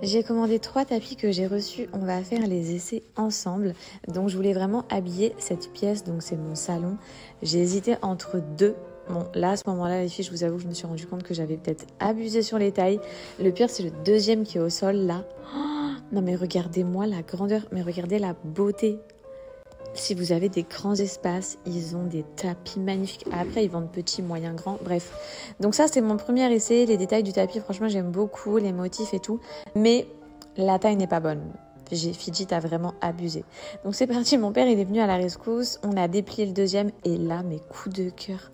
J'ai commandé 3 tapis que j'ai reçus. On va faire les essais ensemble. Donc je voulais vraiment habiller cette pièce. Donc c'est mon salon. J'ai hésité entre deux. Bon, là, à ce moment-là, les filles, je vous avoue, je me suis rendu compte que j'avais peut-être abusé sur les tailles. Le pire, c'est le deuxième qui est au sol, là. Oh, non, mais regardez-moi la grandeur. Mais regardez la beauté. Si vous avez des grands espaces, ils ont des tapis magnifiques. Après, ils vendent petits, moyens, grands, bref. Donc ça, c'est mon premier essai. Les détails du tapis, franchement, j'aime beaucoup, les motifs et tout. Mais la taille n'est pas bonne. Fidji a vraiment abusé. Donc c'est parti, mon père, il est venu à la rescousse. On a déplié le deuxième. Et là, mes coups de cœur,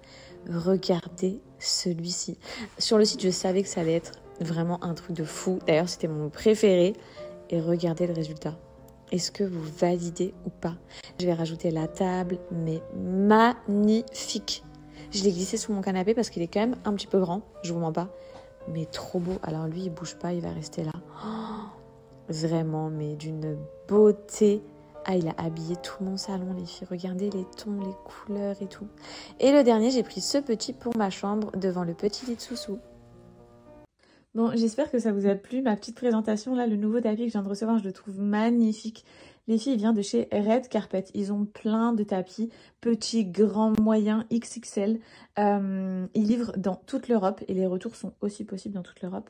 regardez celui-ci. Sur le site, je savais que ça allait être vraiment un truc de fou. D'ailleurs, c'était mon préféré. Et regardez le résultat. Est-ce que vous validez ou pas? Je vais rajouter la table, mais magnifique. Je l'ai glissé sous mon canapé parce qu'il est quand même un petit peu grand, je vous mens pas. Mais trop beau. Alors lui, il bouge pas, il va rester là. Oh, vraiment, mais d'une beauté. Ah, il a habillé tout mon salon, les filles. Regardez les tons, les couleurs et tout. Et le dernier, j'ai pris ce petit pour ma chambre devant le petit lit de Soussou. Bon, j'espère que ça vous a plu, ma petite présentation. Là, le nouveau tapis que je viens de recevoir, je le trouve magnifique. Les filles, il vient de chez Red Carpet. Ils ont plein de tapis, petits, grands, moyens, XXL. Ils livrent dans toute l'Europe et les retours sont aussi possibles dans toute l'Europe.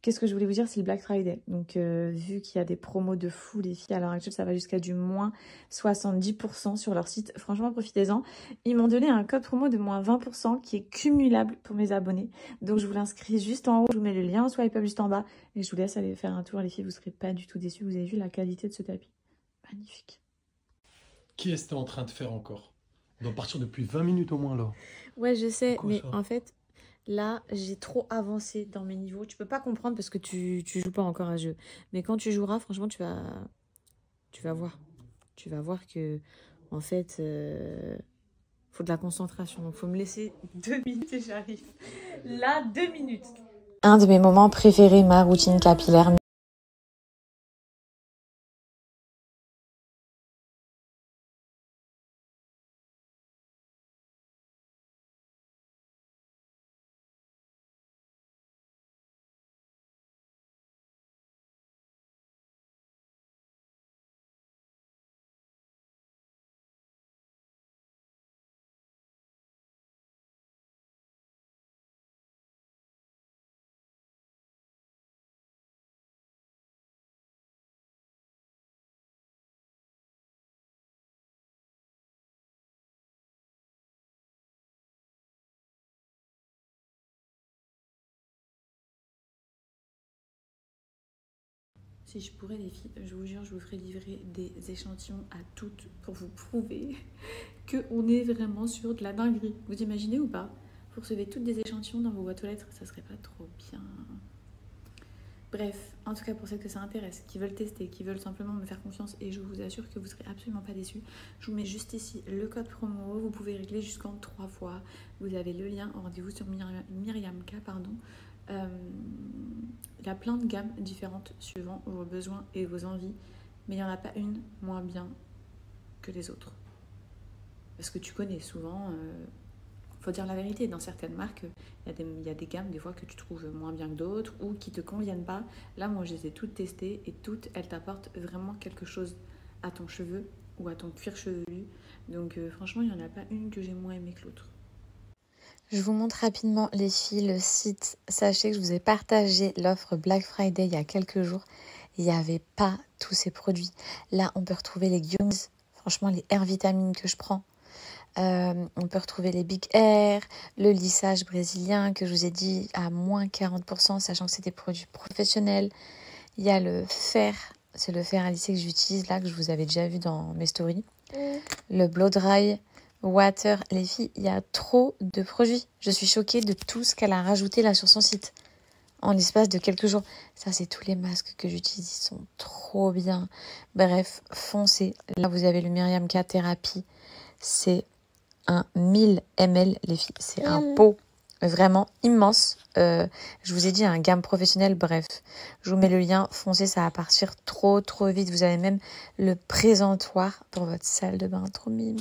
Qu'est-ce que je voulais vous dire? C'est le Black Friday. Donc, vu qu'il y a des promos de fou, les filles, à l'heure actuelle, ça va jusqu'à du moins 70% sur leur site. Franchement, profitez-en. Ils m'ont donné un code promo de moins 20% qui est cumulable pour mes abonnés. Donc, je vous l'inscris juste en haut. Je vous mets le lien au swipe up juste en bas. Et je vous laisse aller faire un tour, les filles. Vous ne serez pas du tout déçus. Vous avez vu la qualité de ce tapis. Magnifique. Qui est-ce que t'es en train de faire encore? On doit partir depuis 20 minutes au moins là. Ouais, je sais, Quoi mais ça? en fait, là, j'ai trop avancé dans mes niveaux. Tu peux pas comprendre parce que tu joues pas encore à ce jeu. Mais quand tu joueras, franchement, tu vas voir. Tu vas voir que, en fait, faut de la concentration. Donc, faut me laisser 2 minutes et j'arrive. Là, 2 minutes. Un de mes moments préférés, ma routine capillaire. Si je pourrais, les filles, je vous jure, je vous ferai livrer des échantillons à toutes pour vous prouver qu'on est vraiment sur de la dinguerie. Vous imaginez ou pas? Vous recevez toutes des échantillons dans vos boîtes aux lettres, ça serait pas trop bien. Bref, en tout cas pour celles que ça intéresse, qui veulent tester, qui veulent simplement me faire confiance, et je vous assure que vous serez absolument pas déçus, je vous mets juste ici le code promo, vous pouvez régler jusqu'en 3 fois, vous avez le lien, rendez-vous sur Myriamka, pardon. Il y a plein de gammes différentes suivant vos besoins et vos envies, mais il n'y en a pas une moins bien que les autres. Parce que tu connais souvent, faut dire la vérité, dans certaines marques, il y a des gammes des fois que tu trouves moins bien que d'autres ou qui te conviennent pas. Là, moi, je les ai toutes testées et toutes, elles t'apportent vraiment quelque chose à ton cheveu ou à ton cuir chevelu. Donc franchement, il n'y en a pas une que j'ai moins aimée que l'autre. Je vous montre rapidement, les filles, le site. Sachez que je vous ai partagé l'offre Black Friday il y a quelques jours. Il n'y avait pas tous ces produits. Là, on peut retrouver les Gummies, franchement, les Air Vitamines que je prends. On peut retrouver les Big Air, le lissage brésilien que je vous ai dit à moins 40%, sachant que c'est des produits professionnels. Il y a le fer, c'est le fer à lisser que j'utilise là, que je vous avais déjà vu dans mes stories. Le Blow Dry Water, les filles, il y a trop de produits. Je suis choquée de tout ce qu'elle a rajouté là sur son site en l'espace de quelques jours. Ça, c'est tous les masques que j'utilise, ils sont trop bien. Bref, foncez. Là, vous avez le Myriamka Thérapie. C'est un 1000 ml, les filles. C'est un pot vraiment immense. Je vous ai dit, un gamme professionnelle. Bref, je vous mets le lien. Foncez, ça va partir trop vite. Vous avez même le présentoir pour votre salle de bain. Trop mimes.